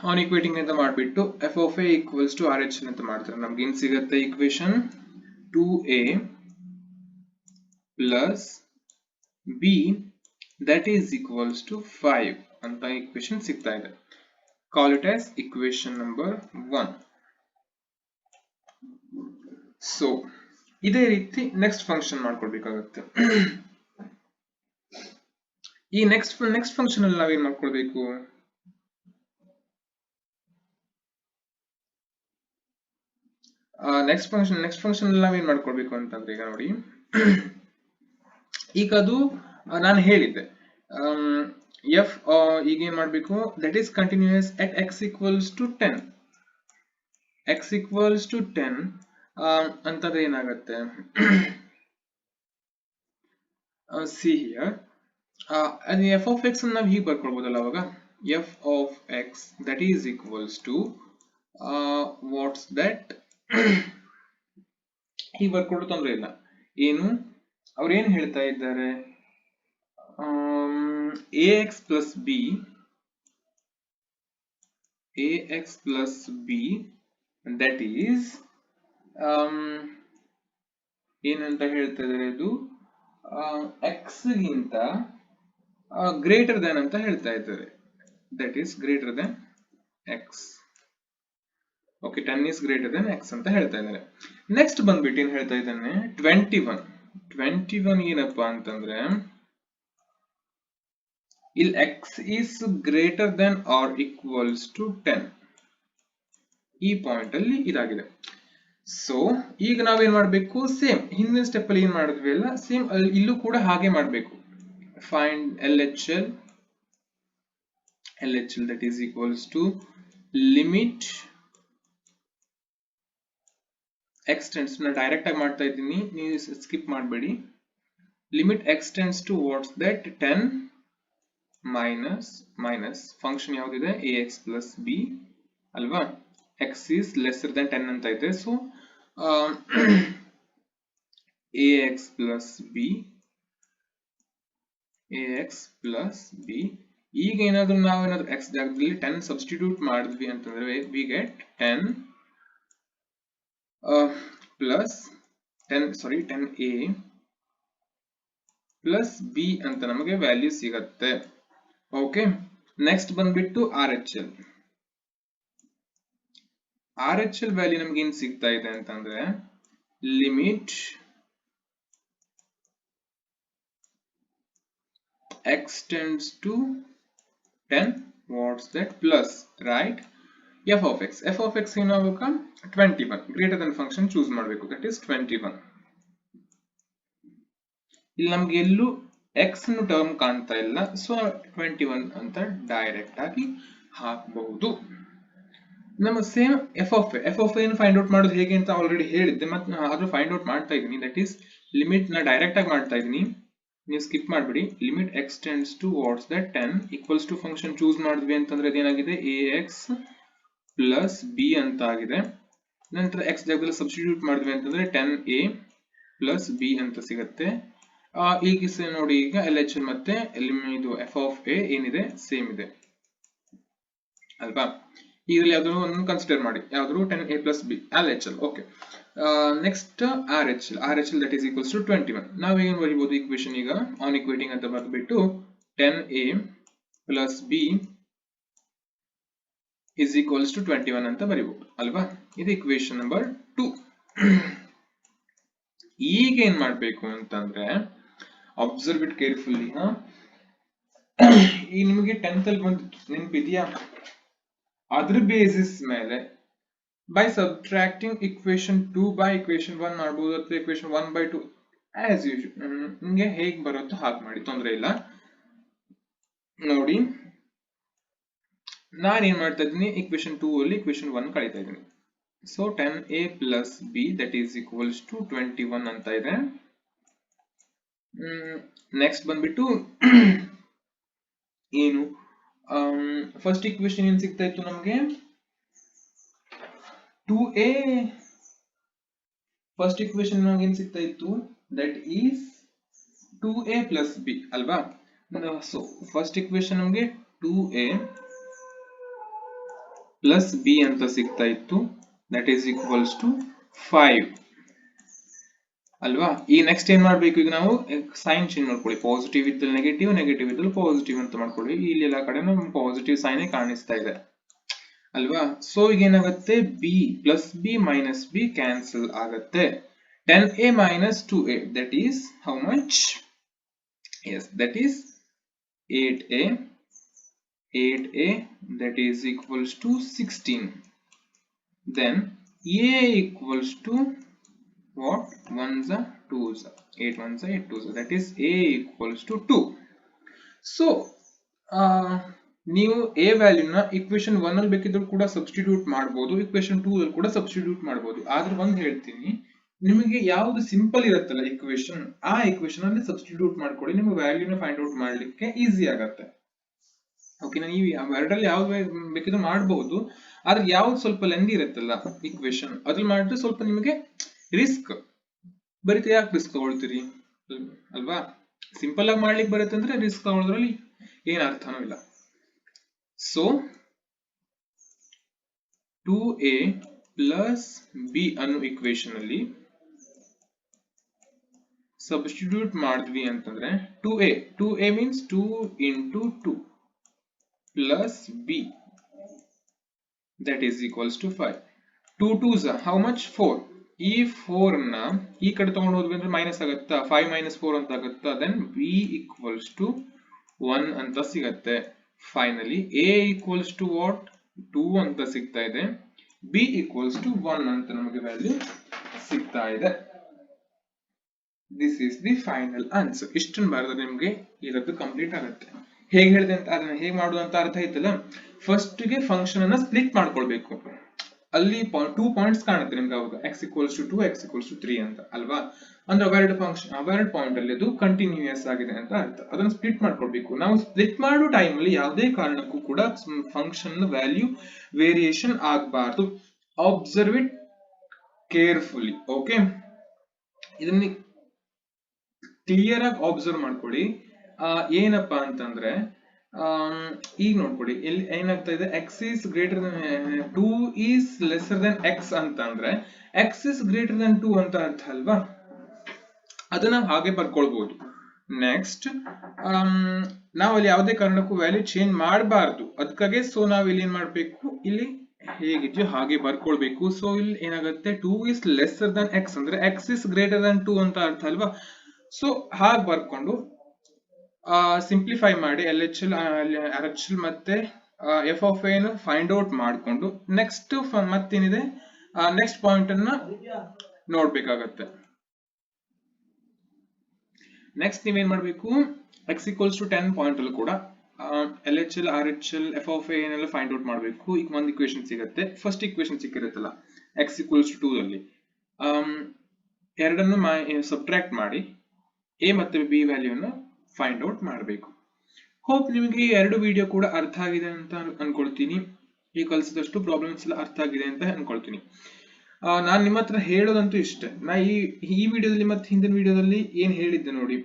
on equating ಅಂತ ಮಾಡಿಬಿಟ್ಟು f of a equals to RHL ಅಂತ ಮಾಡ್ತಾರೆ ನಮಗೆ ಏನು ಸಿಗುತ್ತೆ equation 2a plus b that is equals to 5 ಅಂತ ಈಕ್ವೇಶನ್ ಸಿಗ್ತಾ ಇದೆ call it as equation number 1 so ಇದೇ ರೀತಿ ನೆಕ್ಸ್ಟ್ ಫಂಕ್ಷನ್ ಮಾಡ್ಕೊಳ್ಬೇಕಾಗುತ್ತೆ ಈ ನೆಕ್ಸ್ಟ್ ಫಂಕ್ಷನ್ ಅಲ್ಲಿ ನಾವೇನ್ ಮಾಡ್ಕೊಳ್ಬೇಕು ನೆಕ್ಸ್ಟ್ ಫಂಕ್ಷನ್ ಅಲ್ಲಿ ನಾವೇನ್ ಮಾಡ್ಕೊಳ್ಬೇಕು ಅಂತಂದ್ರೆ ಈಗ ನೋಡಿ ಈಗ ಅದು ನಾನು ಹೇಳಿದ್ದೆ ಎಫ್ ಈಗ ಏನ್ ಮಾಡಬೇಕು, that is continuous at x equals to 10, x equals to 10 ಅಂತಂದ್ರೆ ಏನಾಗುತ್ತೆ, ಸಿ ಹಿಯರ್ ಅದು ಎಫ್ ಆಫ್ ಎಕ್ಸ್ ನಾವು ಹೀಗೆ ಬರ್ಕೊಳ್ಬೋದಲ್ಲ ಅವಾಗ, f of x that is equals to what's that, ಹೀಗೆ ಬರ್ಕೊಡೋ ತೊಂದ್ರೆ ಇಲ್ಲ. ಏನು ಅವ್ರು ಏನ್ ಹೇಳ್ತಾ ಇದ್ದಾರೆ, a X plus B, A X plus b that is ಏನಂತ ಹೇಳ್ತಾ ಇದ್ದಾರೆ, ಇದು ಎಕ್ಸ್ ಗಿಂತ ಗ್ರೇಟರ್ ದನ್ ಅಂತ ಹೇಳ್ತಾ ಇದ್ದಾರೆ, that is greater than X. Okay, 10 is greater than x ಅಂತ ಹೇಳ್ತಾ ಇದ್ದಾರೆ. ನೆಕ್ಸ್ಟ್ ಬಂದ್ಬಿಟ್ಟು ಏನ್ ಹೇಳ್ತಾ ಇದ್ದಾನೆ, 21 ಏನಪ್ಪಾ ಅಂತಂದ್ರೆ ಇಲ್ಲಿ x is greater than or equals to 10, ಈ ಪಾಯಿಂಟ್ ಅಲ್ಲಿ ಇದಾಗಿದೆ. ಸೊ ಈಗ ನಾವೇನ್ ಮಾಡ್ಬೇಕು, ಸೇಮ್ ಹಿಂದಿನ ಸ್ಟೆಪ್ ಅಲ್ಲಿ ಏನ್ ಮಾಡಿದ್ವಿ ಅಲ್ಲ, ಸೇಮ್ ಇಲ್ಲೂ ಕೂಡ ಹಾಗೆ ಮಾಡ್ಬೇಕು. Find LHL that is equals to limit x tends, ನಾನು ಡೈರೆಕ್ಟ್ ಆಗಿ ಮಾಡ್ತಾ ಇದ್ದೀನಿ, ನೀವು ಸ್ಕಿಪ್ ಮಾಡಬೇಡಿ. Limit extends to what's that 10 minus function ಯಾವ್ದಿದೆ, ಎ ಎಕ್ಸ್ ಪ್ಲಸ್ ಬಿ ಅಲ್ವಾ, ಎಕ್ಸ್ ಈಸ್ ಲೆಸ್ಸರ್ ದನ್ 10 ಅಂತ ಇದೆ. So A X plus B, A X plus B. ಈಗ ಏನಾದ್ರು ನಾವೇನಾದ್ರು ಎಕ್ಸ್ ಜಾಗದಲ್ಲಿ 10 ಸಬ್ಸ್ಟಿಟ್ಯೂಟ್ ಮಾಡಿದ್ವಿ ಅಂತಂದ್ರೆ we get 10 plus 10a plus B ಅಂತ ನಮಗೆ ವ್ಯಾಲ್ಯೂ ಸಿಗತ್ತೆ. ಓಕೆ, ನೆಕ್ಸ್ಟ್ ಬಂದ್ಬಿಟ್ಟು ಆರ್ ಎಚ್ ಎಲ್ ವ್ಯಾಲ್ಯೂ ನಮ್ಗೆ ಏನ್ ಸಿಗ್ತಾ ಇದೆ ಅಂತಂದ್ರೆ limit extends to 10 what's that plus right F of X ಏನಾಗಬೇಕಾ 21 ಗ್ರೇಟರ್ ದನ್ ಫಂಕ್ಷನ್ ಚೂಸ್ ಮಾಡಬೇಕು, ದಟ್ ಈಸ್ 21. ಇಲ್ಲಿ ನಮ್ಗೆ ಎಲ್ಲೂ ಎಕ್ಸ್ ಟರ್ಮ್ ಕಾಣ್ತಾ ಇಲ್ಲ, ಸೊ 21 ಅಂತ ಡೈರೆಕ್ಟ್ ಆಗಿ ಹಾಕಬಹುದು. ನಮ್ಮ ಸೇಮ್ ಎಫ್ ಆಫ್ ಏನು ಫೈಂಡ್ ಔಟ್ ಮಾಡೋದು ಹೇಗೆ ಅಂತ ಆಲ್ರೆಡಿ ಹೇಳಿದ್ದೆ, ಮತ್ತೆ ಆದ್ರೂ ಫೈಂಡ್ ಔಟ್ ಮಾಡ್ತಾ ಇದೀನಿ. ದಟ್ ಈಸ್ ಲಿಮಿಟ್ ನ ಡೈರೆಕ್ಟ್ ಆಗಿ ಮಾಡ್ತಾ ಇದೀನಿ, ನೀವು ಸ್ಕಿಪ್ ಮಾಡ್ಬಿಡಿ. Limit extends to what's that 10 equals to function choose ಮಾಡಿದ್ವಿ ಅಂತಂದ್ರೆ ಅದೇನಾಗಿದೆ, ಎ ಎಕ್ಸ್ ಪ್ಲಸ್ ಬಿ ಅಂತ ಆಗಿದೆ. ನಂತರ ಎಕ್ಸ್ ಜಾಗದಲ್ಲಿ ಸಬ್ಸ್ಟಿಟ್ಯೂಟ್ ಮಾಡಿದ್ವಿ ಅಂತಂದ್ರೆ 10a ಪ್ಲಸ್ ಬಿ ಅಂತ ಸಿಗುತ್ತೆ. ಈಗ ನೋಡಿ, ಈಗ ಎಲ್ ಎಚ್ ಎಲ್ ಮತ್ತೆ ಇದು ಎಫ್ ಆಫ್ ಎ ಏನಿದೆ ಸೇಮ್ ಇದೆ ಅಲ್ವಾ. ಇದರಲ್ಲಿ ಯಾವ್ದಾದ್ರು ಒಂದು ಕನ್ಸಿಡರ್ ಮಾಡಿ, ಯಾವ್ದಾದ್ರು 10a plus b L H L. Okay, next R H L that is equals to 21. ನಾವೇನು ಬರೀಬಹುದು ಈಕ್ವೇಶನ್, ಈಗ ಆನ್ ಈಕ್ವೇಟಿಂಗ್ ಅಂತ ಬರೆದ್ಬಿಟ್ಟು 10a plus b is equals to 21 ಅಂತ ಬರೀಬಹುದು ಅಲ್ವಾ. ಇದು ಇಕ್ವೇಶನ್ ನಂಬರ್ 2. ಈಗ ಏನ್ ಮಾಡ್ಬೇಕು ಅಂತಂದ್ರೆ, ಅಬ್ಸರ್ವ್ ಇಟ್ ಕೇರ್ಫುಲ್ಲಿ. ಈ ನಿಮಗೆ 10th ಅಲ್ಲಿ ಒಂದು ನೆನಪಿದೆಯಾ, ಅದ್ರ ಬೇಸಿಸ್ ಮೇಲೆ by subtracting equation 2 by equation 1 ಮಾಡಬಹುದು, ಅಥವಾ ಇಕ್ವೇಶನ್ 1 by 2 ಆಸ್ ಯೂಶುವಲ್ ನಿಮಗೆ ಹೇಗೆ ಬರುತ್ತೋ ಹಾಗೆ ಮಾಡಿ, ತೊಂದರೆ ಇಲ್ಲ. ನೋಡಿ, ನಾನು ಏನ್ ಮಾಡ್ತಾ ಇದ್ದೀನಿ, ಇಕ್ವೇಶನ್ 2 ಅಲ್ಲಿ ಇಕ್ವೇಶನ್ 1 ಕಳೀತಾ ಇದ್ದೀನಿ. So 10a plus b that is equals to 21 ಅಂತ ಇದೆ. ನೆಕ್ಸ್ಟ್ ಬಂದ್ಬಿಟ್ಟು ಏನು, ಫಸ್ಟ್ ಇಕ್ವೇಶನ್ ಏನ್ ಸಿಗ್ತಾ ಇತ್ತು ನಮ್ಗೆ, 2a. ಫಸ್ಟ್ ಇಕ್ವೇಶನ್ ನಮ್ಗೆ ಏನ್ ಸಿಗ್ತಾ ಇತ್ತು, that is 2a plus B ಅಲ್ವಾ. ಸೊ ಫಸ್ಟ್ ಇಕ್ವೇಶನ್ ನಮ್ಗೆ 2a ಪ್ಲಸ್ ಬಿ ಅಂತ ಸಿಗ್ತಾ ಇತ್ತು, ದಟ್ ಈಸ್ ಈಕ್ವಲ್ಸ್ ಟು 5 ಅಲ್ವಾ. ಈ ನೆಕ್ಸ್ಟ್ ಏನ್ ಮಾಡ್ಬೇಕು, ಈಗ ನಾವು ಸೈನ್ ಚೇಂಜ್ ಮಾಡ್ಕೊಳ್ಳಿ, ಪಾಸಿಟಿವ್ ಇದ್ದಲ್ಲಿ ನೆಗೆಟಿವ್, ನೆಗೆಟಿವ್ ಇದ್ದಲ್ಲಿ ಪಾಸಿಟಿವ್ ಅಂತ ಮಾಡ್ಕೊಳ್ಳಿ. ಇಲ್ಲಿ ಎಲ್ಲ ಕಡೆ ಪಾಸಿಟಿವ್ ಸೈನ್ ಕಾಣಿಸ್ತಾ ಇದೆ ಅಲ್ವಾ. ಸೊ ಈಗ ಏನಾಗುತ್ತೆ, B plus B minus B cancel ಆಗುತ್ತೆ. 10a minus 2a that is how much, yes that is 8a that is equals to 16. Then a equals to what, 1s are 2s are 8 ones are 8 twos, that is a equals to 2. So ನೀವು a ವ್ಯಾಲ್ಯೂನ ಇಕ್ವೇಶನ್ 1 ಅಲ್ಲಿ ಬೇಕಿದ್ರು ಕೂಡ ಸಬ್ಸ್ಟಿಟ್ಯೂಟ್ ಮಾಡಬಹುದು, ಇಕ್ವೇಶನ್ 2 ಅಲ್ಲಿ ಕೂಡ ಸಬ್ಸ್ಟಿಟ್ಯೂಟ್ ಮಾಡಬಹುದು. ಆದ್ರೆ ಒಂದು ಹೇಳ್ತೀನಿ, ನಿಮಗೆ ಯಾವುದು ಸಿಂಪಲ್ ಇರುತ್ತಲ್ಲ ಇಕ್ವೇಶನ್, ಆ ಇಕ್ವೇಶನ್ ಅಲ್ಲಿ ಸಬ್ಸ್ಟಿಟ್ಯೂಟ್ ಮಾಡ್ಕೊಳ್ಳಿ, ನಿಮಗೆ ವ್ಯಾಲ್ಯೂನ ಫೈಂಡ್ ಔಟ್ ಮಾಡ್ಲಿಕ್ಕೆ ಈಸಿ ಆಗತ್ತೆ. ಓಕೆನಾ, ನೀವು ಎರಡರಲ್ಲಿ ಯಾವ್ದು ಬೇಕಿದ್ರು ಮಾಡಬಹುದು, ಆದ್ರೆ ಯಾವ್ದು ಸ್ವಲ್ಪ ಲೆಂದಿ ಇರುತ್ತಲ್ಲ ಇಕ್ವೇಶನ್, ಅದ್ರಲ್ಲಿ ಮಾಡಿದ್ರೆ ಸ್ವಲ್ಪ ನಿಮಗೆ ರಿಸ್ಕ್ ಬರೀತೆ. ಯಾಕೆ ರಿಸ್ಕ್ ತಗೊಳ್ತೀರಿ ಅಲ್ವಾ? ಸಿಂಪಲ್ ಆಗಿ ಮಾಡ್ಲಿಕ್ಕೆ ಬರುತ್ತೆ ಅಂದ್ರೆ ರಿಸ್ಕ್ ತಗೊಳ್ಳೋದ್ರಲ್ಲಿ ಏನ್ ಅರ್ಥನೂ ಇಲ್ಲ. ಸೊ 2a ಪ್ಲಸ್ b ಅನ್ನೋ ಇಕ್ವೇಶನ್ ಅಲ್ಲಿ ಸಬ್ಸ್ಟಿಟ್ಯೂಟ್ ಮಾಡಿದ್ವಿ ಅಂತಂದ್ರೆ 2a means 2 into 2 plus b, that is equals to 5. 2 2s how much? 4. ಈ 4 ನ ಈ ಕಡೆ ತಗೊಂಡು ಹೋದ್ವಿ ಅಂದ್ರೆ ಮೈನಸ್ ಆಗುತ್ತಾ, 5 minus 4 ಅಂತ ಆಗುತ್ತಾ, then b equals to 1 ಅಂತ ಸಿಗತ್ತೆ. Finally a equals to what? 2 ಅಂತ ಸಿಗ್ತಾ ಇದೆ, b equals to 1 ಅಂತ ನಮಗೆ ವ್ಯಾಲ್ಯೂ ಸಿಗ್ತಾ ಇದೆ. This is the final answer. ಇಷ್ಟನ್ನು ಬರೆದ್ರೆ ನಿಮಗೆ ಇದರದ್ದು ಕಂಪ್ಲೀಟ್ ಆಗುತ್ತೆ. ಹೇಗೆ ಹೇಳಿದೆ ಅಂತ, ಅದನ್ನ ಹೇಗೆ ಮಾಡುದು ಅಂತ ಅರ್ಥ ಆಯ್ತಲ್ಲ. ಫಸ್ಟ್ ಗೆ ಫಂಕ್ಷನ್ ಅನ್ನ ಸ್ಪ್ಲಿಟ್ ಮಾಡ್ಕೊಳ್ಬೇಕು. ಅಲ್ಲಿ 2 ಪಾಯಿಂಟ್ಸ್ ಕಾಣುತ್ತೆ ನಿಮ್ಗೆ ಅವಾಗ, x equals to 2, x equals to 3 ಅಂತ ಅಲ್ವಾ. ಅಂದ್ರೆ ಅವೆರಡು ಫಂಕ್ಷನ್, ಅವೆರಡು ಪಾಯಿಂಟ್ ಅಲ್ಲಿ ಅದು ಕಂಟಿನ್ಯೂಯಸ್ ಆಗಿದೆ ಅಂತ ಅರ್ಥ. ಅದನ್ನ ಸ್ಪ್ಲಿಟ್ ಮಾಡ್ಕೊಳ್ಬೇಕು. ನಾವು ಸ್ಪ್ಲಿಟ್ ಮಾಡೋ ಟೈಮ್ ಅಲ್ಲಿ ಯಾವುದೇ ಕಾರಣಕ್ಕೂ ಕೂಡ ಫಂಕ್ಷನ್ ವ್ಯಾಲ್ಯೂ ವೇರಿಯೇಷನ್ ಆಗಬಾರ್ದು. Observe it carefully. ಓಕೆ, ಇದನ್ನ ಕ್ಲಿಯರ್ ಆಗಿ ಅಬ್ಸರ್ವ್ ಮಾಡ್ಕೊಳ್ಳಿ. ಏನಪ್ಪಾ ಅಂತಂದ್ರೆ ಈಗ ನೋಡ್ಕೊಳ್ಳಿ, ಇಲ್ಲಿ ಏನಾಗ್ತಾ ಇದೆ, x is greater than 2 is lesser than x ಅಂತ ಅಂದ್ರೆ x is greater than 2 ಅಂತ ಅರ್ಥ ಅಲ್ವಾ. ಅದನ್ನ ಹಾಗೆ ಬರ್ಕೊಳ್ಬಹುದು. ನೆಕ್ಸ್ಟ್ ನಾವಲ್ಲಿ ಯಾವುದೇ ಕಾರಣಕ್ಕೂ ವ್ಯಾಲ್ಯೂ ಚೇಂಜ್ ಮಾಡಬಾರ್ದು. ಅದಕ್ಕಾಗೆ ಸೊ ನಾವ್ ಇಲ್ಲಿ ಏನ್ ಮಾಡ್ಬೇಕು, ಇಲ್ಲಿ ಹೇಗಿದೆಯೋ ಹಾಗೆ ಬರ್ಕೊಳ್ಬೇಕು. ಸೊ ಇಲ್ಲಿ ಏನಾಗುತ್ತೆ, 2 is lesser than x ಅಂದ್ರೆ x is greater than 2 ಅಂತ ಅರ್ಥ ಅಲ್ವಾ. ಸೊ ಹಾಗೆ ಬರ್ಕೊಂಡು ಸಿಂಪ್ಲಿಫೈ ಮಾಡಿ LHL, RHL ಮತ್ತೆ f of a ನ ಫೈಂಡ್ ಔಟ್ ಮಾಡಿಕೊಂಡು ನೆಕ್ಸ್ಟ್ ಮತ್ತೇನಿದೆ ನೆಕ್ಸ್ಟ್ ಪಾಯಿಂಟ್ ಅನ್ನ ನೋಡ್ಬೇಕಾಗತ್ತೆ. ನೆಕ್ಸ್ಟ್ ನೀವೇನ್ ಮಾಡ್ಬೇಕು, x equals to 10 ಪಾಯಿಂಟ್ ಅಲ್ಲಿ ಕೂಡ LHL, RHL, f of a ಏನೆಲ್ಲ ಫೈಂಡ್ ಔಟ್ ಮಾಡಬೇಕು. ಈಗ ಒಂದು ಇಕ್ವೇಶನ್ ಸಿಗುತ್ತೆ. ಫಸ್ಟ್ ಇಕ್ವೇಶನ್ ಸಿಕ್ಕಿರುತ್ತಲ್ಲ x equals to 2 ಅಲ್ಲಿ ಎರಡನ್ನು ಸಬ್ಟ್ರಾಕ್ಟ್ ಮಾಡಿ a ಮತ್ತೆ b ವ್ಯಾಲ್ಯೂನ ಫೈಂಡ್ ಔಟ್ ಮಾಡಬೇಕು. ಹೋಪ್ ನಿಮಗೆ ಈ ಎರಡು ವಿಡಿಯೋ ಕೂಡ ಅರ್ಥ ಆಗಿದೆ ಅಂತ ಅನ್ಕೊಳ್ತೀನಿ. ಈ ಕಲಿಸಿದಷ್ಟು ಪ್ರಾಬ್ಲಮ್ಸ್ ಎಲ್ಲ ಅರ್ಥ ಆಗಿದೆ ಅಂತ ಅನ್ಕೊಳ್ತೀನಿ. ನಾನು ನಿಮ್ಮ ಹತ್ರ ಹೇಳೋದಂತೂ ಇಷ್ಟೇ. ನಾ ಈ ವಿಡಿಯೋದಲ್ಲಿ ಮತ್ತೆ ಹಿಂದಿನ ವಿಡಿಯೋದಲ್ಲಿ ಏನ್ ಹೇಳಿದ್ದೆ ನೋಡಿ,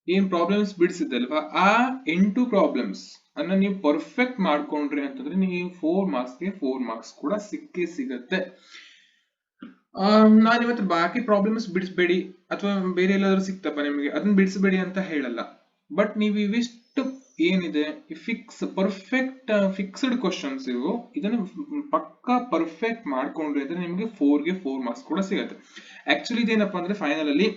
ಏನ್ ಪ್ರಾಬ್ಲಮ್ಸ್ ಬಿಡಿಸಿದ್ದಲ್ವಾ, ಆ 8 ಪ್ರಾಬ್ಲಮ್ಸ್ ಅನ್ನ ನೀವು ಪರ್ಫೆಕ್ಟ್ ಮಾಡ್ಕೊಂಡ್ರಿ ಅಂತಂದ್ರೆ ನೀವು 4 ಮಾರ್ಕ್ಸ್ಗೆ 4 ಮಾರ್ಕ್ಸ್ ಕೂಡ ಸಿಕ್ಕೇ ಸಿಗತ್ತೆ. ನಾನು ಇವತ್ತು ಬಾಕಿ ಪ್ರಾಬ್ಲಮ್ಸ್ ಬಿಡಿಸ್ಬೇಡಿ ಅಥವಾ ಬೇರೆ ಎಲ್ಲಾದ್ರೂ ಸಿಕ್ತಪ್ಪ ನಿಮಗೆ ಅದನ್ನ ಬಿಡಿಸಬೇಡಿ ಅಂತ ಹೇಳಲ್ಲ. ಬಟ್ ನೀವು ಇವಿಷ್ಟು ಏನಿದೆ ಫಿಕ್ಸ್ಡ್ ಕ್ವಶನ್ಸ್ ಇವು, ಇದನ್ನ ಪಕ್ಕಾ ಪರ್ಫೆಕ್ಟ್ ಮಾಡ್ಕೊಂಡ್ರೆ ಅಂದ್ರೆ ನಿಮಗೆ 4ಗೆ 4 ಮಾರ್ಕ್ಸ್ ಕೂಡ ಸಿಗುತ್ತೆ. ಆಕ್ಚುಲಿ ಇದೇನಪ್ಪ ಅಂದ್ರೆ ಫೈನಲ್ ಅಲ್ಲಿ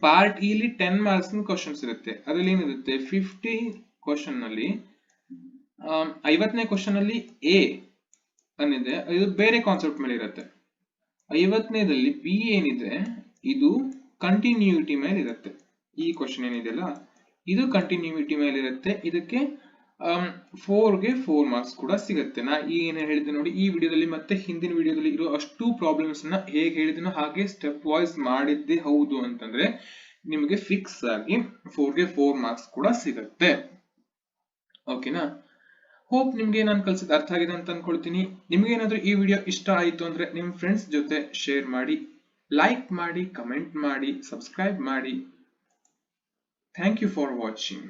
ಪಾರ್ಟ್ ಇಲ್ಲಿ 10 ಮಾರ್ಕ್ಸ್ ಕ್ವಶನ್ಸ್ ಇರುತ್ತೆ. ಅದ್ರಲ್ಲಿ ಏನಿರುತ್ತೆ, 50 ಕ್ವಶನ್ ನಲ್ಲಿ 50ನೇ ಕ್ವಶನ್ ಅಲ್ಲಿ ಎ ಅನ್ನಿದೆ, ಇದು ಬೇರೆ ಕಾನ್ಸೆಪ್ಟ್ ಮೇಲೆ ಇರುತ್ತೆ. 50ನೇದಲ್ಲಿ ಬಿ ಏನಿದೆ ಇದು ಕಂಟಿನ್ಯೂಟಿ ಮೇಲೆ ಇರುತ್ತೆ. ಈ ಕ್ವಶನ್ ಏನಿದೆಯಲ್ಲ ಇದು ಕಂಟಿನ್ಯೂಟಿ ಮೇಲೆ ಇರುತ್ತೆ. ಇದಕ್ಕೆ 4ಗೆ 4 ಮಾರ್ಕ್ಸ್ ಕೂಡ ಸಿಗುತ್ತೆ. ನಾ ಏನು ಹೇಳಿದೆ ನೋಡಿ ಈ ವಿಡಿಯೋದಲ್ಲಿ ಮತ್ತೆ ಹಿಂದಿನ ವಿಡಿಯೋದಲ್ಲಿ ಇರೋ ಅಷ್ಟು ಪ್ರಾಬ್ಲಮ್ಸ್ ನ ಹೇಗೆ ಹೇಳಿದನೋ ಹಾಗೆ ಸ್ಟೆಪ್ ವೈಸ್ ಮಾಡಿದ್ದೆ ಹೌದು ಅಂತಂದ್ರೆ ನಿಮಗೆ ಫಿಕ್ಸ್ ಆಗಿ 4ಗೆ 4 ಮಾರ್ಕ್ಸ್ ಕೂಡ ಸಿಗುತ್ತೆ. ಓಕೆನಾ, ಹೋಪ್ ನಿಮ್ಗೆ ನಾನು ಕಲಿಸಿದ ಅರ್ಥ ಆಗಿದೆ ಅಂತ ಅನ್ಕೊಳ್ತೀನಿ. ನಿಮ್ಗೆ ಏನಾದ್ರೂ ಈ ವಿಡಿಯೋ ಇಷ್ಟ ಆಯಿತು ಅಂದ್ರೆ ನಿಮ್ ಫ್ರೆಂಡ್ಸ್ ಜೊತೆ ಶೇರ್ ಮಾಡಿ, ಲೈಕ್ ಮಾಡಿ, ಕಮೆಂಟ್ ಮಾಡಿ, ಸಬ್ಸ್ಕ್ರೈಬ್ ಮಾಡಿ. Thank you for watching.